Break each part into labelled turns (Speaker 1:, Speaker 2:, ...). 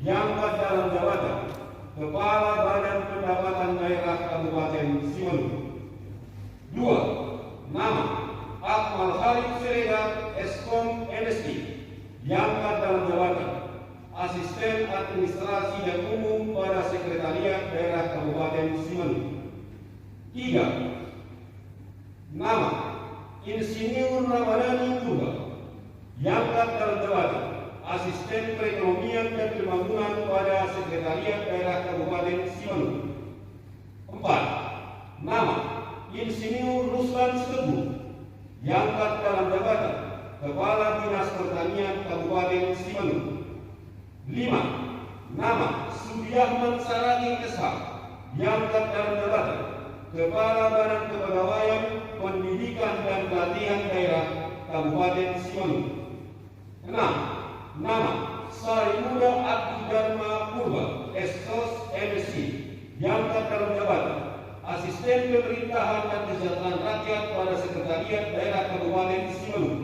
Speaker 1: diangkat dalam jabatan Kepala Badan Pendapatan Daerah Kabupaten Simalungun. 2. Nama Akmal Harif Siregar, Eskom MSI, diangkat dalam jabatan Asisten Administrasi dan Umum pada Sekretariat Daerah Kabupaten Simalungun. 3. Nama Insinyur Ramadhani Purba, diangkat dalam jabatan Asisten Perekonomian dan Pembangunan pada Sekretariat Daerah Kabupaten Simalungun. 4. Nama Insinyur Ruslan Teguh, diangkat dalam jabatan Kepala Dinas Pertanian Kabupaten Simalungun. 5. Nama Sudiahman Saragi SH, diangkat dalam jabatan Kepala Badan Kepegawaian Pendidikan dan Pelatihan Daerah Kabupaten Simalungun. 6. Nama Sarimuda Abdi Dharma Purba, Estos MSI, diangkat dalam jabatan Asisten Pemerintahan dan Kesejahteraan Rakyat pada Sekretariat Daerah Kabupaten Simalungun.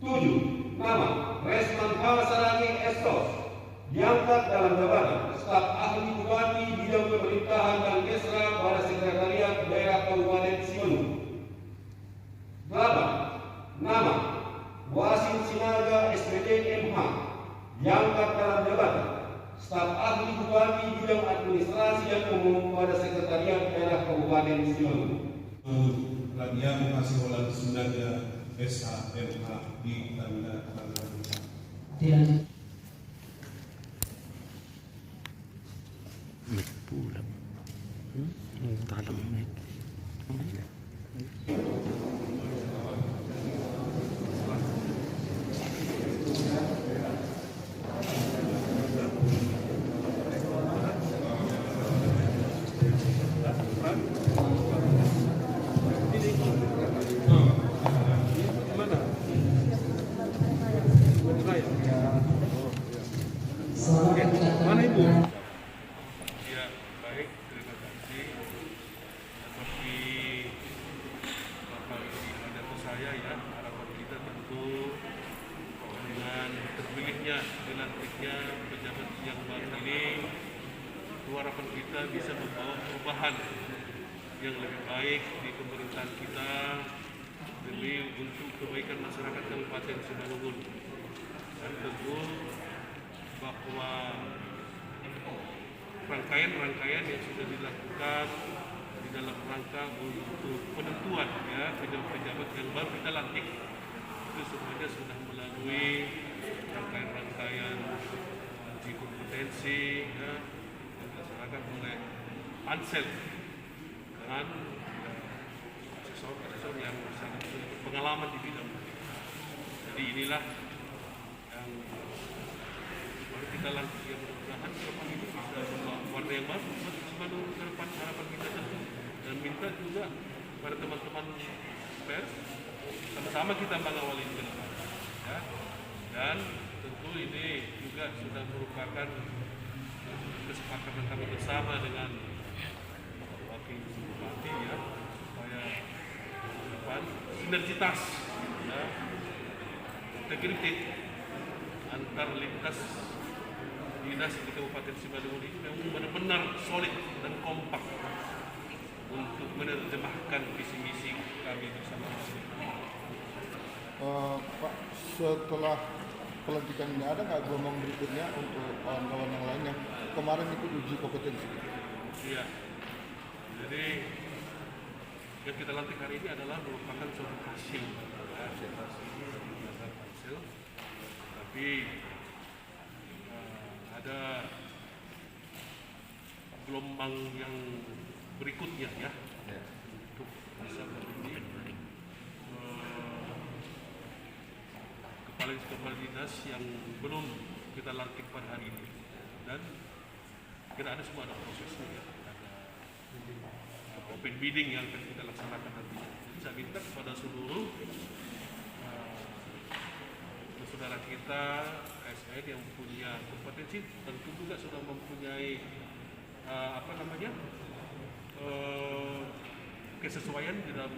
Speaker 1: 7. Nama Resman H. Saragi Estos, diangkat dalam jabatan Staf Ahli Bupati Bidang Pemerintahan dan Kesra pada Sekretariat Daerah Kabupaten Simalungun. 8. Nama Wasin Sinaga SPD MH, diangkat dalam jabatan Staf Ahli Bupati Bidang Administrasi dan Umum pada Sekretariat Daerah Kabupaten Simalungun.
Speaker 2: Latihan masih oleh Sinaga SHMH di tanda tangan.
Speaker 3: Pulang. Dalam mic.
Speaker 2: Mana Ibu?
Speaker 4: Ya, baik, terima kasih. Seperti Bapak Isi Mandato saya ya, harapan kita tentu dengan terpilihnya, dilantiknya pejabat yang baru ini, harapan kita bisa membawa perubahan yang lebih baik di pemerintahan kita demi untuk kebaikan masyarakat Kabupaten Simalungun. Dan tentu bahwa rangkaian yang sudah dilakukan di dalam rangka untuk penentuan ya pejabat yang baru kita lantik itu semuanya sudah melalui rangkaian uji kompetensi ya, yang dilaksanakan oleh Pansel dengan asesor yang sangat berpengalaman di bidang ini. Jadi inilah yang baru kita lantik yang mudah-mudahan ini bisa membawa warna yang baru buat Simalungun ke depan, harapan kita tentu. Dan minta juga pada teman-teman pers sama-sama kita mengawali ke depan ya. Dan tentu ini juga sudah merupakan kesepakatan kami bersama dengan wakil bupati ya, supaya ke depan sinergitas ya, integritas antar lintas dinas di Kabupaten Simalungun ini memang benar-benar solid dan kompak untuk menerjemahkan visi misi kami bersama.
Speaker 5: Pak, setelah pelantikan ini ada nggak gelombang berikutnya untuk kawan-kawan yang lain yang kemarin ikut uji kompetensi?
Speaker 4: Iya, jadi yang kita lantik hari ini adalah merupakan suatu hasil hasil, tapi ada gelombang yang berikutnya ya untuk bisa menjadi kepala dinas yang belum kita lantik pada hari ini, dan kira ada semua ada prosesnya ya, ada open bidding yang akan kita laksanakan nanti. Jadi saya minta kepada seluruh saudara kita ASN yang punya kompetensi, tentu juga sudah mempunyai kesesuaian di dalam